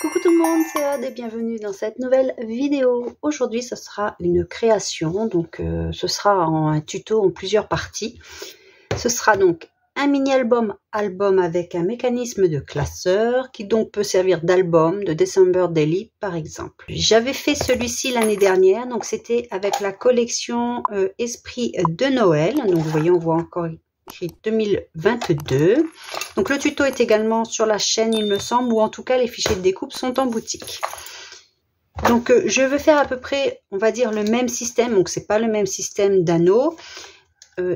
Coucou tout le monde, c'est Aude et bienvenue dans cette nouvelle vidéo. Aujourd'hui ce sera une création, donc ce sera un tuto en plusieurs parties. Ce sera donc un mini album avec un mécanisme de classeur qui donc peut servir d'album de December Daily par exemple. J'avais fait celui-ci l'année dernière, donc c'était avec la collection Esprit de Noël. Donc vous voyez, on voit encore 2022. Donc le tuto est également sur la chaîne il me semble, ou en tout cas les fichiers de découpe sont en boutique. Donc je veux faire à peu près, on va dire, le même système. Donc c'est pas le même système d'anneaux.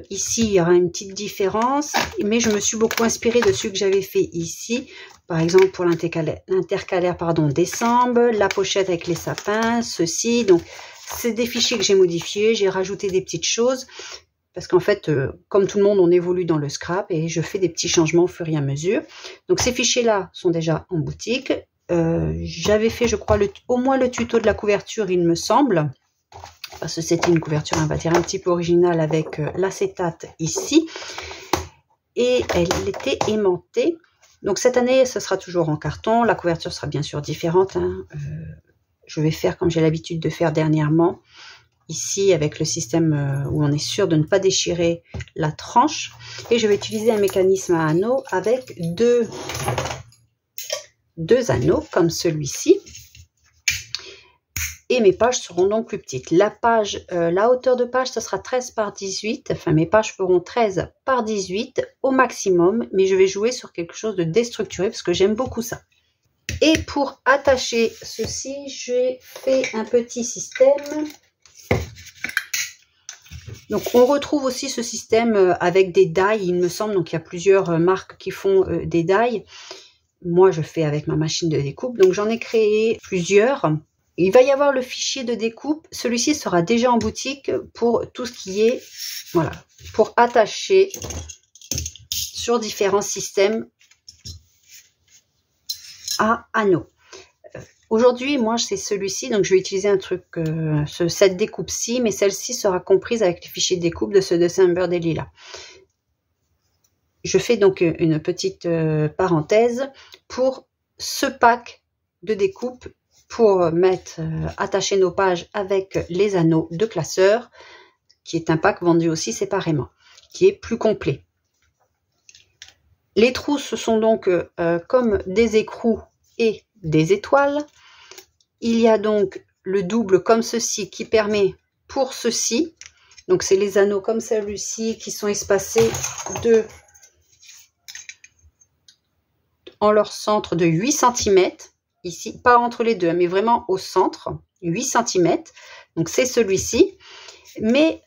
Ici il y aura une petite différence, mais je me suis beaucoup inspirée de ce que j'avais fait ici, par exemple pour l'intercalaire décembre, la pochette avec les sapins, ceci. Donc c'est des fichiers que j'ai modifiés, j'ai rajouté des petites choses. Parce qu'en fait, comme tout le monde, on évolue dans le scrap et je fais des petits changements au fur et à mesure. Donc ces fichiers-là sont déjà en boutique. J'avais fait, je crois, au moins le tuto de la couverture, il me semble. Parce que c'était une couverture, on va dire, un petit peu originale avec l'acétate ici. Et elle était aimantée. Donc cette année, ce sera toujours en carton. La couverture sera bien sûr différente. Je vais faire comme j'ai l'habitude de faire dernièrement. Ici avec le système où on est sûr de ne pas déchirer la tranche, et je vais utiliser un mécanisme à anneaux avec deux anneaux comme celui-ci, et mes pages seront donc plus petites. La hauteur de page, ce sera 13 par 18, enfin mes pages feront 13 par 18 au maximum, mais je vais jouer sur quelque chose de déstructuré parce que j'aime beaucoup ça. Et pour attacher ceci, j'ai fait un petit système. Donc on retrouve aussi ce système avec des die, il me semble. Donc il y a plusieurs marques qui font des die. Moi je fais avec ma machine de découpe, donc j'en ai créé plusieurs. Il va y avoir le fichier de découpe, celui-ci sera déjà en boutique pour tout ce qui est, voilà, pour attacher sur différents systèmes à anneaux. Aujourd'hui, moi, c'est celui-ci, donc je vais utiliser un truc, cette découpe-ci, mais celle-ci sera comprise avec les fichiers de découpe de ce December Daily là. Je fais donc une petite parenthèse pour ce pack de découpe pour attacher nos pages avec les anneaux de classeur, qui est un pack vendu aussi séparément, qui est plus complet. Les trous, ce sont donc comme des écrous et des étoiles. Il y a donc le double comme ceci qui permet pour ceci, donc c'est les anneaux comme celui-ci qui sont espacés en leur centre de 8 cm, ici, pas entre les deux, mais vraiment au centre, 8 cm, donc c'est celui-ci. Mais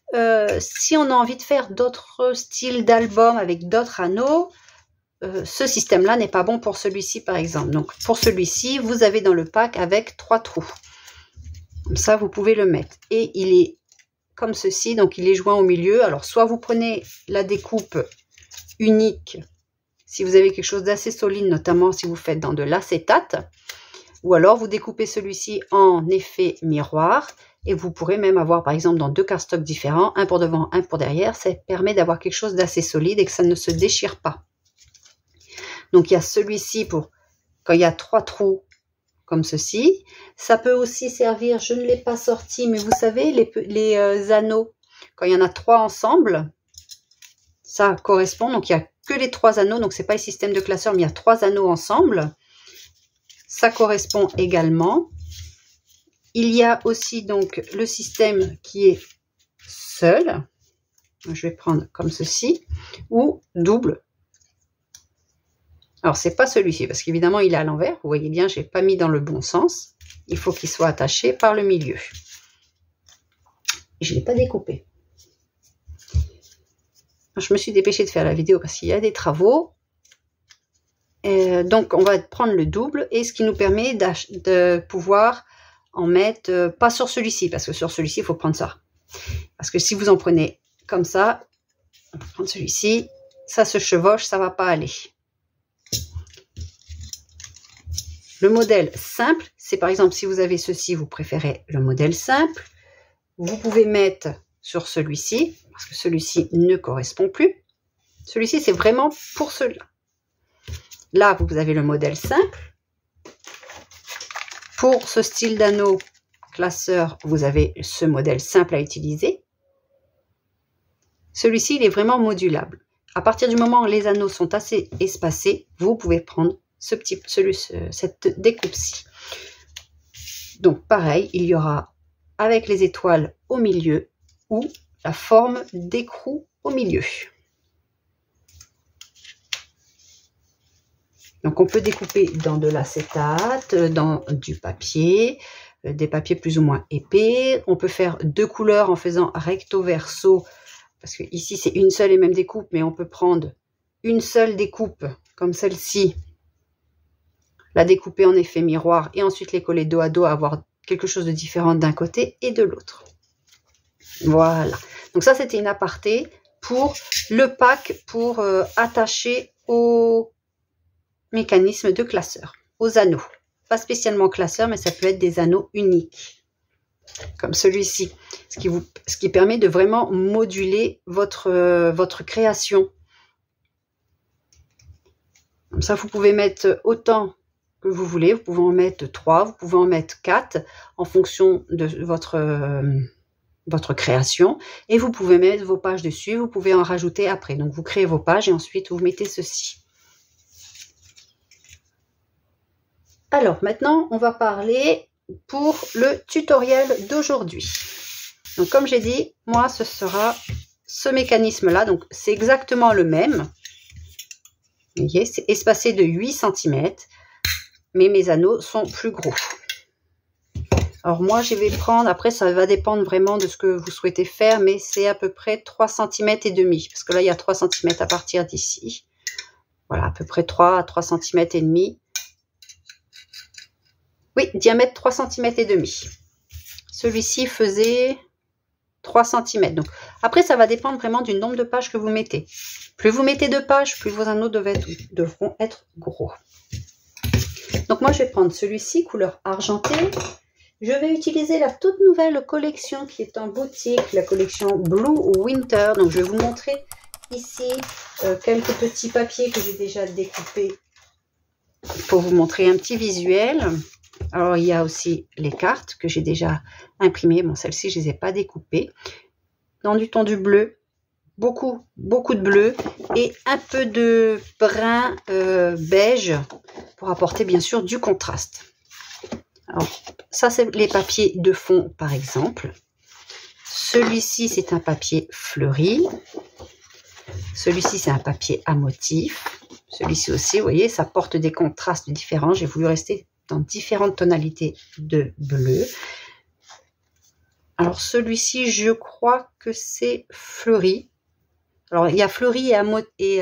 si on a envie de faire d'autres styles d'albums avec d'autres anneaux, ce système-là n'est pas bon pour celui-ci par exemple. Donc pour celui-ci, vous avez dans le pack avec 3 trous. Comme ça, vous pouvez le mettre. Et il est comme ceci, donc il est joint au milieu. Alors soit vous prenez la découpe unique, si vous avez quelque chose d'assez solide, notamment si vous faites dans de l'acétate, ou alors vous découpez celui-ci en effet miroir, et vous pourrez même avoir par exemple dans 2 cardstocks différents, un pour devant, un pour derrière. Ça permet d'avoir quelque chose d'assez solide et que ça ne se déchire pas. Donc il y a celui-ci pour quand il y a 3 trous comme ceci. Ça peut aussi servir, je ne l'ai pas sorti, mais vous savez, les anneaux, quand il y en a 3 ensemble, ça correspond. Donc il n'y a que les 3 anneaux, donc c'est pas le système de classeur, mais il y a 3 anneaux ensemble. Ça correspond également. Il y a aussi donc le système qui est seul. Je vais prendre comme ceci, ou double. Alors, c'est pas celui-ci, parce qu'évidemment, il est à l'envers. Vous voyez bien, j'ai pas mis dans le bon sens. Il faut qu'il soit attaché par le milieu. Je ne l'ai pas découpé. Je me suis dépêchée de faire la vidéo parce qu'il y a des travaux. Donc, on va prendre le double, et ce qui nous permet de pouvoir en mettre, pas sur celui-ci, parce que sur celui-ci, il faut prendre ça. Parce que si vous en prenez comme ça, on va prendre celui-ci, ça se chevauche, ça va pas aller. Le modèle simple, c'est par exemple si vous avez ceci, vous préférez le modèle simple. Vous pouvez mettre sur celui-ci, parce que celui-ci ne correspond plus. Celui-ci, c'est vraiment pour celui-là. Là, vous avez le modèle simple. Pour ce style d'anneau classeur, vous avez ce modèle simple à utiliser. Celui-ci, il est vraiment modulable. À partir du moment où les anneaux sont assez espacés, vous pouvez prendre cette découpe-ci. Donc pareil, il y aura avec les étoiles au milieu ou la forme d'écrou au milieu. Donc on peut découper dans de l'acétate, dans du papier, des papiers plus ou moins épais. On peut faire deux couleurs en faisant recto verso, parce que ici c'est une seule et même découpe, mais on peut prendre une seule découpe comme celle-ci, la découper en effet miroir et ensuite les coller dos à dos, avoir quelque chose de différent d'un côté et de l'autre. Voilà, donc ça c'était une aparté pour le pack pour attacher au mécanisme de classeur, aux anneaux. Pas spécialement classeur, mais ça peut être des anneaux uniques, comme celui-ci, ce qui permet de vraiment moduler votre création. Comme ça, vous pouvez mettre autant que vous voulez, vous pouvez en mettre 3, vous pouvez en mettre 4 en fonction de votre création, et vous pouvez mettre vos pages dessus, vous pouvez en rajouter après. Donc vous créez vos pages et ensuite vous mettez ceci. Alors maintenant, on va parler pour le tutoriel d'aujourd'hui. Donc comme j'ai dit, moi ce sera ce mécanisme-là. Donc c'est exactement le même. Vous voyez, c'est espacé de 8 cm, mais mes anneaux sont plus gros. Alors moi je vais prendre, après ça va dépendre vraiment de ce que vous souhaitez faire, mais c'est à peu près 3 cm et demi, parce que là il y a 3 cm à partir d'ici. Voilà, à peu près 3 à 3 cm et demi. Oui, diamètre 3 cm et demi. Celui-ci faisait 3 cm. Donc, après, ça va dépendre vraiment du nombre de pages que vous mettez. Plus vous mettez de pages, plus vos anneaux devront être gros. Donc, moi, je vais prendre celui-ci, couleur argentée. Je vais utiliser la toute nouvelle collection qui est en boutique, la collection Blue Winter. Donc, je vais vous montrer ici quelques petits papiers que j'ai déjà découpés pour vous montrer un petit visuel. Alors, il y a aussi les cartes que j'ai déjà imprimées. Bon, celles-ci, je ne les ai pas découpées. Dans du ton du bleu, beaucoup de bleu et un peu de brun beige pour apporter bien sûr du contraste. Alors, ça, c'est les papiers de fond, par exemple. Celui-ci, c'est un papier fleuri. Celui-ci, c'est un papier à motif. Celui-ci aussi, vous voyez, ça porte des contrastes différents. J'ai voulu rester dans différentes tonalités de bleu. Alors celui-ci, je crois que c'est fleuri. Alors il y a fleuri et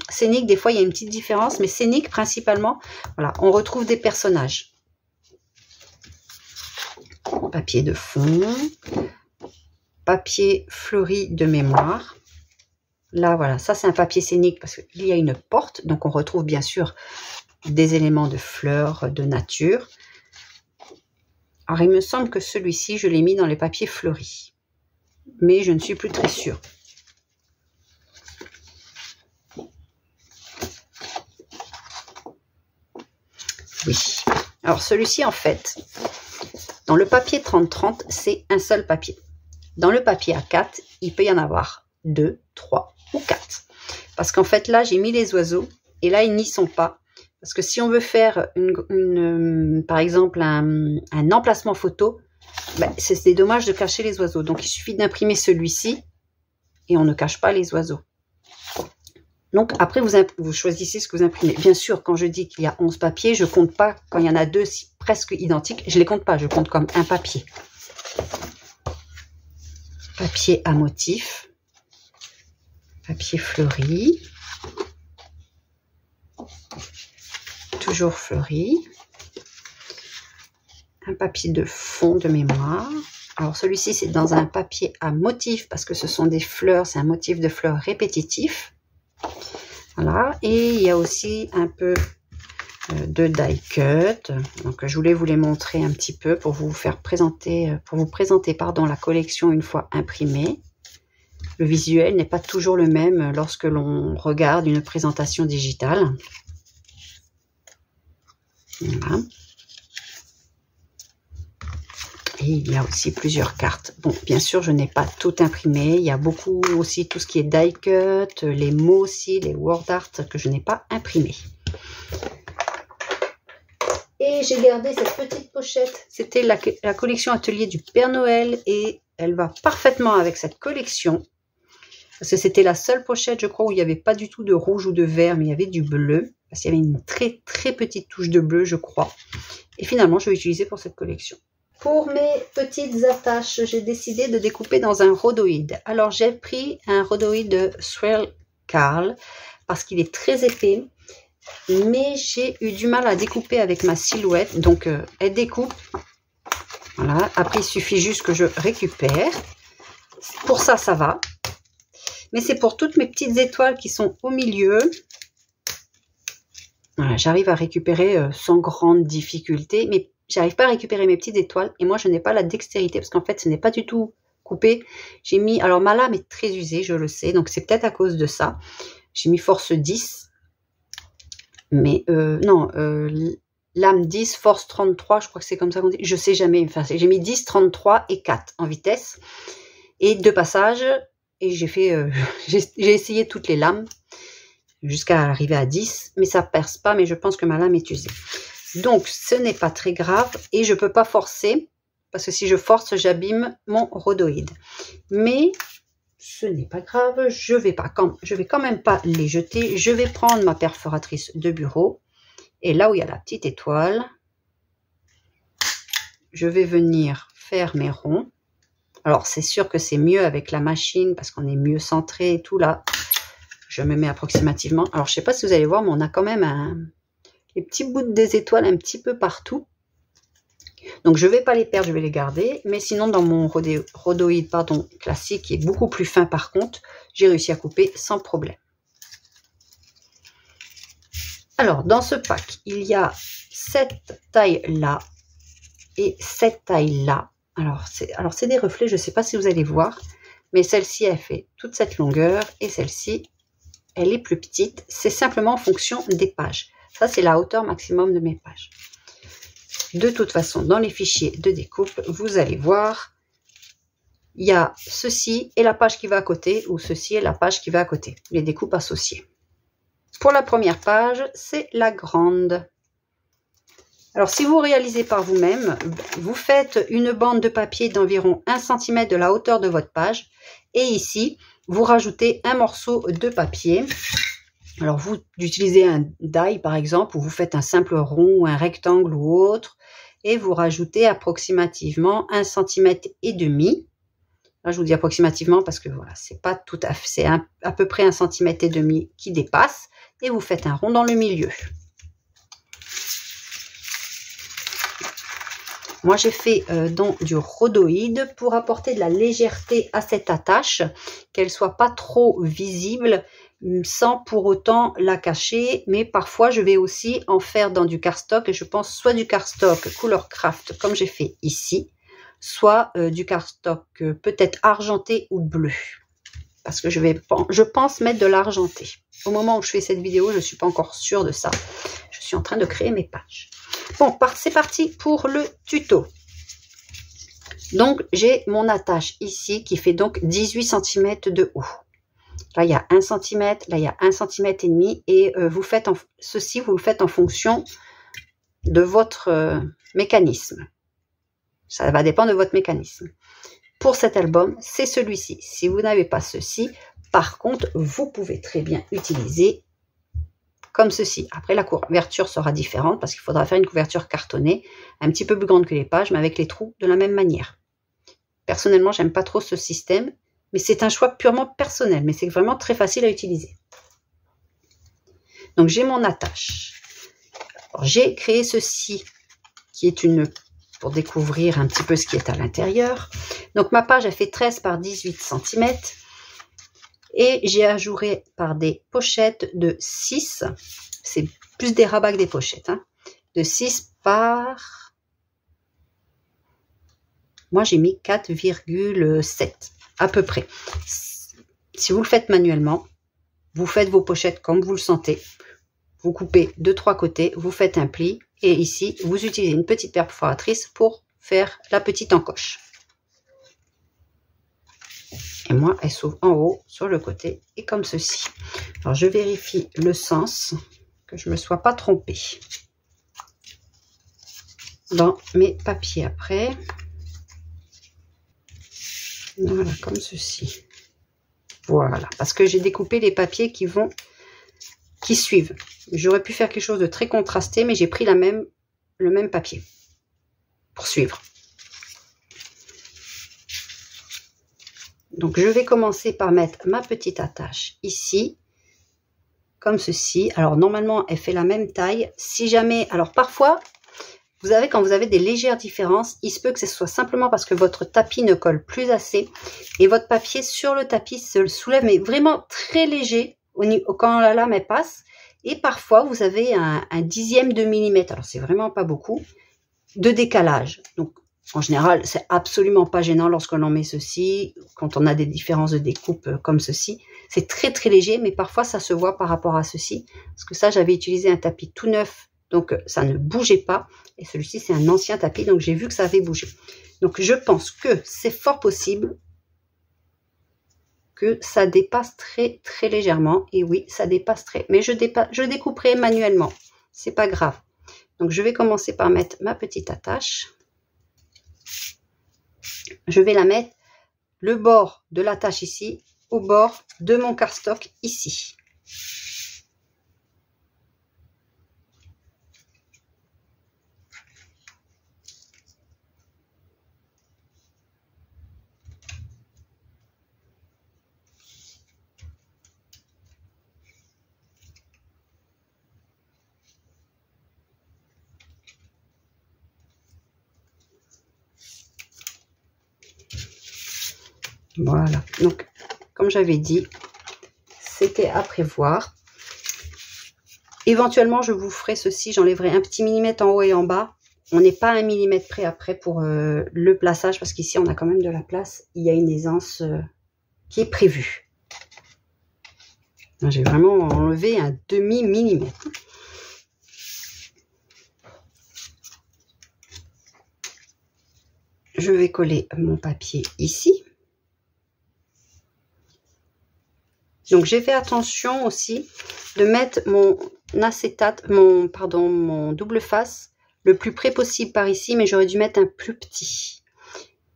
scénique, des fois il y a une petite différence, mais scénique principalement, voilà, on retrouve des personnages. Papier de fond, papier fleuri de mémoire. Là voilà, ça c'est un papier scénique parce qu'il y a une porte, donc on retrouve bien sûr des éléments de fleurs, de nature. Alors, il me semble que celui-ci, je l'ai mis dans les papiers fleuris. Mais je ne suis plus très sûre. Oui. Alors, celui-ci, en fait, dans le papier 30-30, c'est un seul papier. Dans le papier A4, il peut y en avoir 2, 3 ou 4. Parce qu'en fait, là, j'ai mis les oiseaux. Et là, ils n'y sont pas. Parce que si on veut faire, par exemple, un emplacement photo, ben, c'est dommage de cacher les oiseaux. Donc, il suffit d'imprimer celui-ci et on ne cache pas les oiseaux. Donc, après, vous choisissez ce que vous imprimez. Bien sûr, quand je dis qu'il y a 11 papiers, je ne compte pas quand il y en a deux presque identiques. Je ne les compte pas, je compte comme un papier. Papier à motif. Papier fleuri. Toujours fleuri, un papier de fond de mémoire. Alors celui-ci c'est dans un papier à motif parce que ce sont des fleurs, c'est un motif de fleurs répétitif. Voilà, et il y a aussi un peu de die cut. Donc je voulais vous les montrer un petit peu pour vous faire présenter, la collection une fois imprimée. Le visuel n'est pas toujours le même lorsque l'on regarde une présentation digitale. Voilà. Et il y a aussi plusieurs cartes. Bon, bien sûr, je n'ai pas tout imprimé. Il y a beaucoup aussi tout ce qui est die cut, les mots aussi, les word art que je n'ai pas imprimé. Et j'ai gardé cette petite pochette. C'était la collection atelier du Père Noël et elle va parfaitement avec cette collection. Parce que c'était la seule pochette, je crois, où il n'y avait pas du tout de rouge ou de vert, mais il y avait du bleu. Parce qu'il y avait une très très petite touche de bleu, je crois. Et finalement, je vais utiliser pour cette collection. Pour mes petites attaches, j'ai décidé de découper dans un rhodoïde. Alors, j'ai pris un rhodoïde de Swirl Carl parce qu'il est très épais. Mais j'ai eu du mal à découper avec ma silhouette. Donc, elle découpe. Voilà. Après, il suffit juste que je récupère. Pour ça, ça va. Mais c'est pour toutes mes petites étoiles qui sont au milieu. Voilà, j'arrive à récupérer sans grande difficulté. Mais j'arrive pas à récupérer mes petites étoiles. Et moi, je n'ai pas la dextérité. Parce qu'en fait, ce n'est pas du tout coupé. J'ai mis... Alors, ma lame est très usée, je le sais. Donc, c'est peut-être à cause de ça. J'ai mis force 10. Mais non, lame 10, force 33, je crois que c'est comme ça qu'on dit. Je sais jamais. Enfin, j'ai mis 10, 33 et 4 en vitesse. Et 2 passages. Et j'ai fait, j'ai essayé toutes les lames jusqu'à arriver à 10. Mais ça perce pas, mais je pense que ma lame est usée. Donc, ce n'est pas très grave. Et je peux pas forcer. Parce que si je force, j'abîme mon rhodoïde. Mais... ce n'est pas grave, je vais quand même pas les jeter. Je vais prendre ma perforatrice de bureau. Et là où il y a la petite étoile, je vais venir faire mes ronds. Alors, c'est sûr que c'est mieux avec la machine parce qu'on est mieux centré et tout là. Je me mets approximativement. Alors, je ne sais pas si vous allez voir, mais on a quand même les petits bouts des étoiles un petit peu partout. Donc, je ne vais pas les perdre, je vais les garder. Mais sinon, dans mon rhodoïde classique, qui est beaucoup plus fin par contre, j'ai réussi à couper sans problème. Alors, dans ce pack, il y a cette taille-là et cette taille-là. Alors, c'est des reflets, je ne sais pas si vous allez voir. Mais celle-ci, elle fait toute cette longueur. Et celle-ci, elle est plus petite. C'est simplement en fonction des pages. Ça, c'est la hauteur maximum de mes pages. De toute façon, dans les fichiers de découpe, vous allez voir, il y a ceci et la page qui va à côté, ou ceci et la page qui va à côté, les découpes associées. Pour la première page, c'est la grande. Alors, si vous réalisez par vous-même, vous faites une bande de papier d'environ 1 cm de la hauteur de votre page, et ici, vous rajoutez un morceau de papier. Alors, vous utilisez un die, par exemple, ou vous faites un simple rond ou un rectangle ou autre, et vous rajoutez approximativement 1,5 cm. Là, je vous dis approximativement parce que voilà, c'est pas tout à fait, c'est à peu près 1,5 cm qui dépasse, et vous faites un rond dans le milieu. Moi, j'ai fait donc du rhodoïde pour apporter de la légèreté à cette attache, qu'elle soit pas trop visible, sans pour autant la cacher. Mais parfois, je vais aussi en faire dans du cardstock, et je pense soit du cardstock Couleur Craft, comme j'ai fait ici, soit du cardstock peut-être argenté ou bleu. Parce que je pense mettre de l'argenté. Au moment où je fais cette vidéo, je ne suis pas encore sûre de ça. Je suis en train de créer mes pages. Bon, c'est parti pour le tuto. Donc, j'ai mon attache ici qui fait donc 18 cm de haut. Là, il y a 1 cm, là, il y a 1,5 cm. Et ceci, vous le faites en fonction de votre mécanisme. Ça va dépendre de votre mécanisme. Pour cet album, c'est celui-ci. Si vous n'avez pas ceci, par contre, vous pouvez très bien utiliser comme ceci. Après, la couverture sera différente parce qu'il faudra faire une couverture cartonnée, un petit peu plus grande que les pages, mais avec les trous de la même manière. Personnellement, j'aime pas trop ce système, mais c'est un choix purement personnel, mais c'est vraiment très facile à utiliser. Donc, j'ai mon attache. J'ai créé ceci, qui est pour découvrir un petit peu ce qui est à l'intérieur. Donc, ma page, elle fait 13 par 18 cm. Et j'ai ajouré par des pochettes de 6. C'est plus des rabats que des pochettes. Hein, de 6 par... Moi, j'ai mis 4,7 à peu près. Si vous le faites manuellement, vous faites vos pochettes comme vous le sentez. Vous coupez de 3 côtés, vous faites un pli. Et ici, vous utilisez une petite perforatrice pour faire la petite encoche. Et moi, elle s'ouvre en haut, sur le côté, et comme ceci. Alors, je vérifie le sens, que je ne me sois pas trompée dans mes papiers après. Voilà, comme ceci. Voilà, parce que j'ai découpé les papiers qui suivent. J'aurais pu faire quelque chose de très contrasté, mais j'ai pris le même papier pour suivre. Donc, je vais commencer par mettre ma petite attache ici, comme ceci. Alors, normalement, elle fait la même taille. Si jamais, alors parfois, vous savez, quand vous avez des légères différences, il se peut que ce soit simplement parce que votre tapis ne colle plus assez et votre papier sur le tapis se soulève, mais vraiment très léger quand la lame elle passe. Et parfois, vous avez un dixième de millimètre, alors c'est vraiment pas beaucoup, de décalage. Donc, en général, c'est absolument pas gênant lorsqu'on en met ceci, quand on a des différences de découpe comme ceci. C'est très très léger, mais parfois ça se voit par rapport à ceci. Parce que ça, j'avais utilisé un tapis tout neuf, donc ça ne bougeait pas. Et celui-ci, c'est un ancien tapis, donc j'ai vu que ça avait bougé. Donc je pense que c'est fort possible que ça dépasse très très légèrement. Et oui, ça dépasse très, mais je découperai manuellement. C'est pas grave. Donc je vais commencer par mettre ma petite attache. Je vais la mettre le bord de l'attache ici, au bord de mon cardstock ici. Voilà, donc comme j'avais dit, c'était à prévoir. Éventuellement, je vous ferai ceci, j'enlèverai un petit millimètre en haut et en bas. On n'est pas à 1 millimètre près après pour le plaçage, parce qu'ici, on a quand même de la place. Il y a une aisance qui est prévue. J'ai vraiment enlevé un demi-millimètre. Je vais coller mon papier ici. Donc, j'ai fait attention aussi de mettre mon acétate, mon double face le plus près possible par ici, mais j'aurais dû mettre un plus petit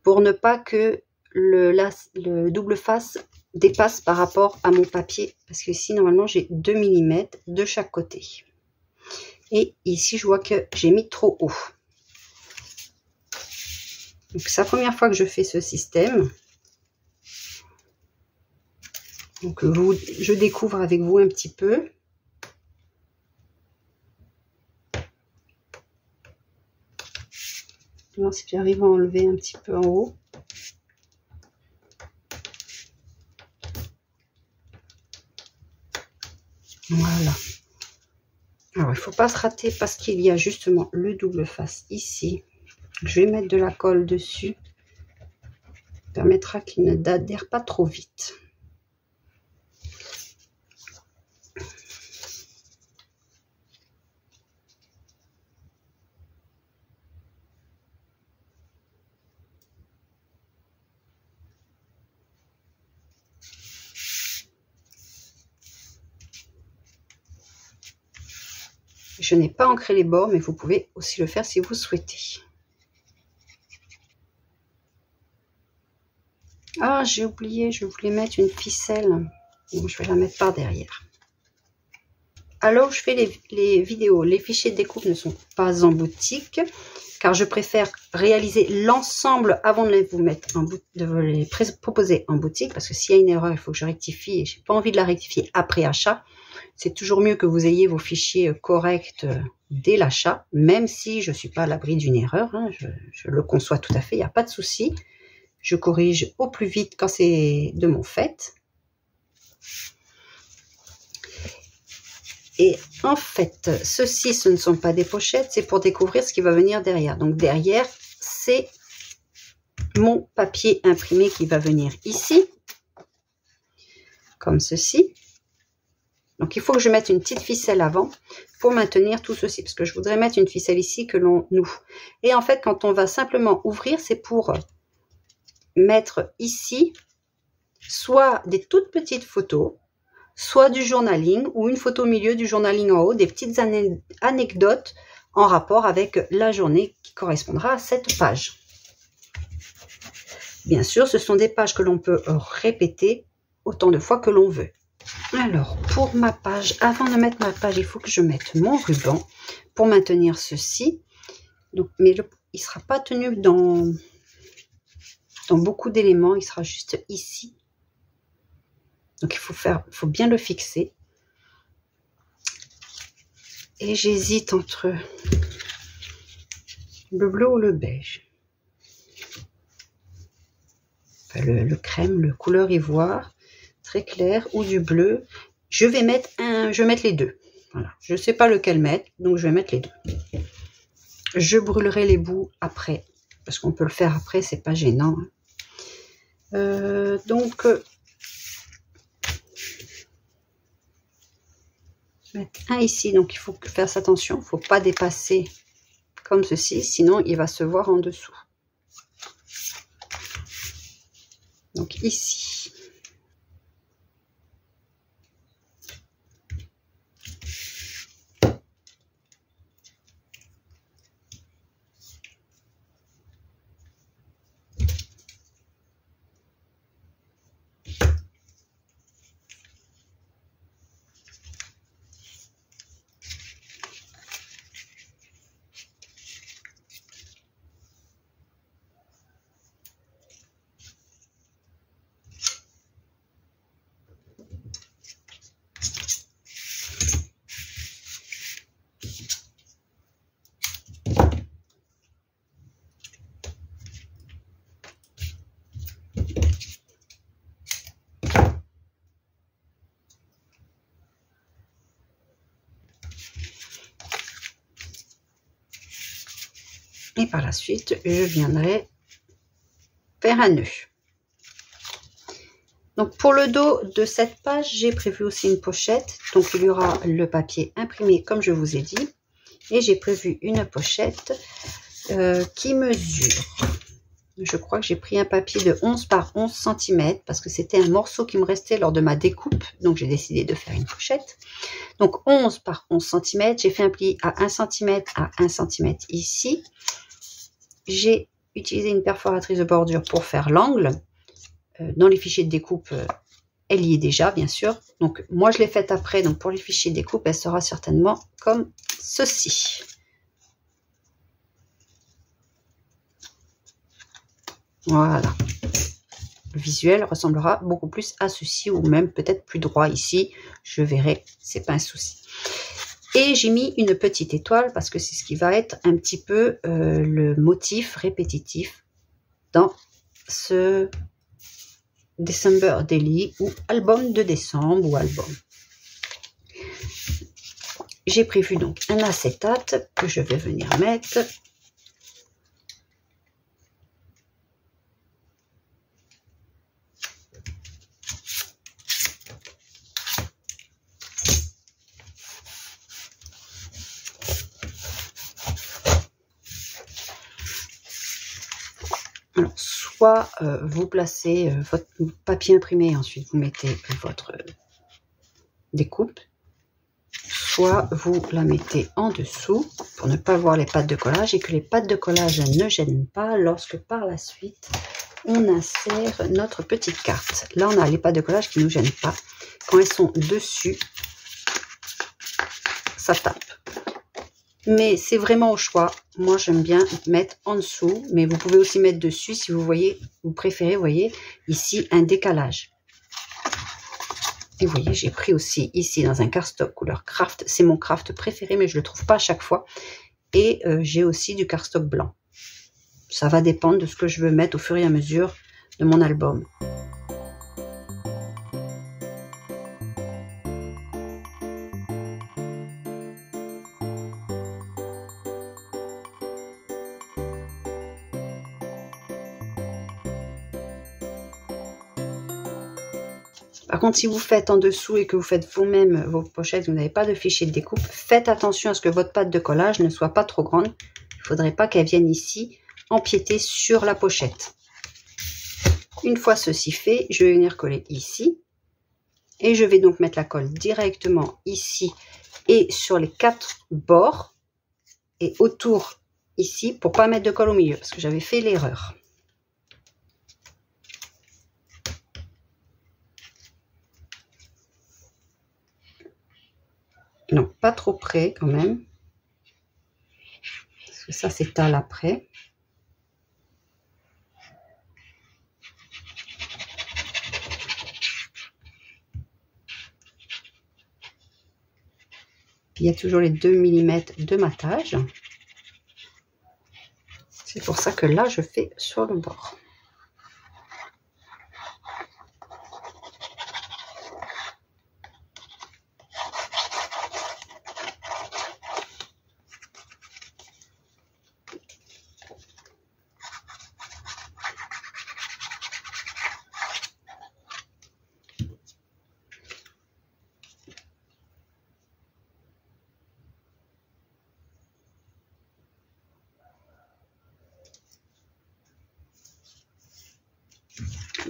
pour ne pas que le double face dépasse par rapport à mon papier, parce que ici, normalement, j'ai 2 mm de chaque côté. Et ici, je vois que j'ai mis trop haut. Donc, c'est la première fois que je fais ce système. Donc, je découvre avec vous un petit peu. Voir si j'arrive à enlever un petit peu en haut. Voilà. Alors, il ne faut pas se rater parce qu'il y a justement le double face ici. Je vais mettre de la colle dessus. Ça permettra qu'il n'adhère pas trop vite. Je n'ai pas ancré les bords, mais vous pouvez aussi le faire si vous souhaitez. Ah, j'ai oublié, je voulais mettre une ficelle. Donc, je vais la mettre par derrière. Alors, je fais les vidéos. Les fichiers de découpe ne sont pas en boutique, car je préfère réaliser l'ensemble avant de les proposer en boutique, parce que s'il y a une erreur, il faut que je rectifie, et je n'ai pas envie de la rectifier après achat. C'est toujours mieux que vous ayez vos fichiers corrects dès l'achat, même si je ne suis pas à l'abri d'une erreur. Hein, je le conçois tout à fait, il n'y a pas de souci. Je corrige au plus vite quand c'est de mon fait. Et en fait, ceci, ce ne sont pas des pochettes, c'est pour découvrir ce qui va venir derrière. Donc derrière, c'est mon papier imprimé qui va venir ici, comme ceci. Donc il faut que je mette une petite ficelle avant pour maintenir tout ceci, parce que je voudrais mettre une ficelle ici que l'on noue. Et en fait, quand on va simplement ouvrir, c'est pour mettre ici soit des toutes petites photos, soit du journaling, ou une photo au milieu du journaling en haut, des petites anecdotes en rapport avec la journée qui correspondra à cette page. Bien sûr, ce sont des pages que l'on peut répéter autant de fois que l'on veut. Alors, pour ma page, avant de mettre ma page, il faut que je mette mon ruban pour maintenir ceci. Donc, mais il ne sera pas tenu dans beaucoup d'éléments, il sera juste ici. Donc, il faut bien le fixer. Et j'hésite entre le bleu ou le beige. Enfin, le crème, le couleur ivoire, très clair, ou du bleu. Je vais mettre les deux. Voilà. Je ne sais pas lequel mettre, donc je vais mettre les deux. Je brûlerai les bouts après, parce qu'on peut le faire après, c'est pas gênant. Donc, mettre un ici, donc il faut faire attention, il ne faut pas dépasser comme ceci, sinon il va se voir en dessous. Donc ici. Et par la suite, je viendrai faire un nœud. Donc pour le dos de cette page, j'ai prévu aussi une pochette. Donc il y aura le papier imprimé comme je vous ai dit. Et j'ai prévu une pochette qui mesure. Je crois que j'ai pris un papier de 11 par 11 cm parce que c'était un morceau qui me restait lors de ma découpe. Donc j'ai décidé de faire une pochette. Donc 11 par 11 cm. J'ai fait un pli à 1 cm à 1 cm ici. J'ai utilisé une perforatrice de bordure pour faire l'angle. Dans les fichiers de découpe, elle y est déjà, bien sûr. Donc, moi, je l'ai faite après. Donc, pour les fichiers de découpe, elle sera certainement comme ceci. Voilà. Le visuel ressemblera beaucoup plus à ceci ou même peut-être plus droit ici. Je verrai, c'est pas un souci. Et j'ai mis une petite étoile parce que c'est ce qui va être un petit peu le motif répétitif dans ce December Daily ou album de décembre ou album. J'ai prévu donc un acétate que je vais venir mettre. Alors, soit vous placez votre papier imprimé, ensuite vous mettez votre découpe, soit vous la mettez en dessous pour ne pas voir les pattes de collage et que les pattes de collage ne gênent pas lorsque par la suite on insère notre petite carte. Là, on a les pattes de collage qui ne nous gênent pas. Quand elles sont dessus, ça tape. Mais c'est vraiment au choix. Moi, j'aime bien mettre en dessous, mais vous pouvez aussi mettre dessus si vous voyez, vous préférez, vous voyez, ici, un décalage. Et vous voyez, j'ai pris aussi ici dans un cardstock couleur craft. C'est mon craft préféré, mais je ne le trouve pas à chaque fois. Et j'ai aussi du cardstock blanc. Ça va dépendre de ce que je veux mettre au fur et à mesure de mon album. Par contre, si vous faites en dessous et que vous faites vous-même vos pochettes, vous n'avez pas de fichier de découpe, faites attention à ce que votre pâte de collage ne soit pas trop grande. Il ne faudrait pas qu'elle vienne ici empiéter sur la pochette. Une fois ceci fait, je vais venir coller ici. Et je vais donc mettre la colle directement ici et sur les 4 bords et autour ici pour pas mettre de colle au milieu parce que j'avais fait l'erreur. Non, pas trop près quand même. Parce que ça s'étale après. Puis il y a toujours les 2 mm de matage. C'est pour ça que là, je fais sur le bord.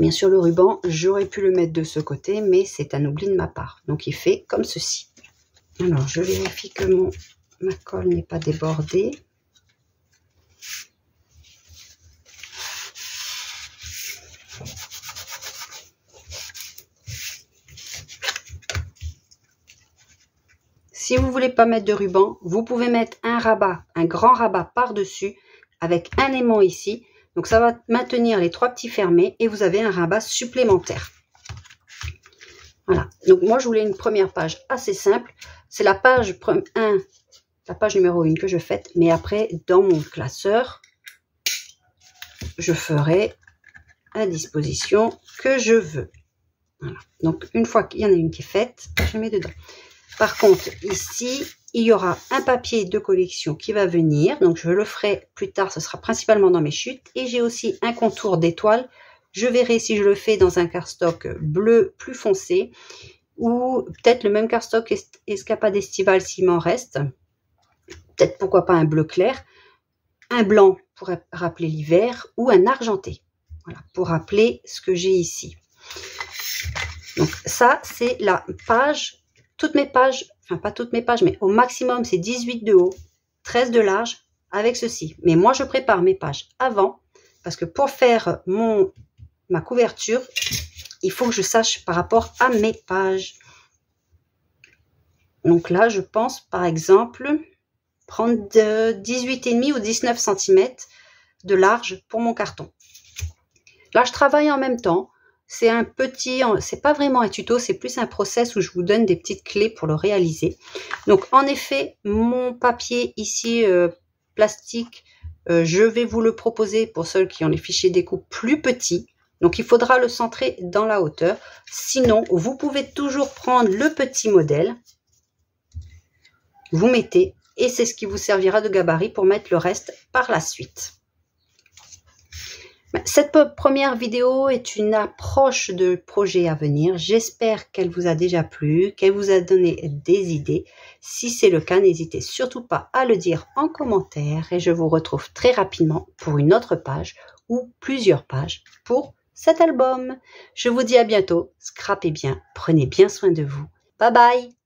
Bien sûr, le ruban, j'aurais pu le mettre de ce côté, mais c'est un oubli de ma part. Donc, il fait comme ceci. Alors, je vérifie que ma colle n'est pas débordée. Si vous ne voulez pas mettre de ruban, vous pouvez mettre un rabat, un grand rabat par-dessus avec un aimant ici. Donc ça va maintenir les 3 petits fermés et vous avez un rabat supplémentaire. Voilà. Donc moi je voulais une première page assez simple. C'est la page 1, la page numéro 1 que je fais. Mais après dans mon classeur, je ferai la disposition que je veux. Voilà. Donc une fois qu'il y en a une qui est faite, je mets dedans. Par contre ici, il y aura un papier de collection qui va venir. Donc, je le ferai plus tard. Ce sera principalement dans mes chutes. Et j'ai aussi un contour d'étoile. Je verrai si je le fais dans un cardstock bleu plus foncé. Ou peut-être le même cardstock Escapade estivale s'il m'en reste. Peut-être pourquoi pas un bleu clair. Un blanc pour rappeler l'hiver. Ou un argenté. Voilà, pour rappeler ce que j'ai ici. Donc, ça, c'est la page. Toutes mes pages, enfin pas toutes mes pages, mais au maximum c'est 18 de haut, 13 de large avec ceci. Mais moi je prépare mes pages avant parce que pour faire ma couverture, il faut que je sache par rapport à mes pages. Donc là je pense par exemple prendre de 18,5 ou 19 cm de large pour mon carton. Là je travaille en même temps. C'est un petit, c'est pas vraiment un tuto, c'est plus un process où je vous donne des petites clés pour le réaliser. Donc en effet, mon papier ici plastique, je vais vous le proposer pour ceux qui ont les fichiers découpe plus petits. Donc il faudra le centrer dans la hauteur. Sinon, vous pouvez toujours prendre le petit modèle, vous mettez et c'est ce qui vous servira de gabarit pour mettre le reste par la suite. Cette première vidéo est une approche de projet à venir. J'espère qu'elle vous a déjà plu, qu'elle vous a donné des idées. Si c'est le cas, n'hésitez surtout pas à le dire en commentaire et je vous retrouve très rapidement pour une autre page ou plusieurs pages pour cet album. Je vous dis à bientôt, scrapez bien, prenez bien soin de vous. Bye bye!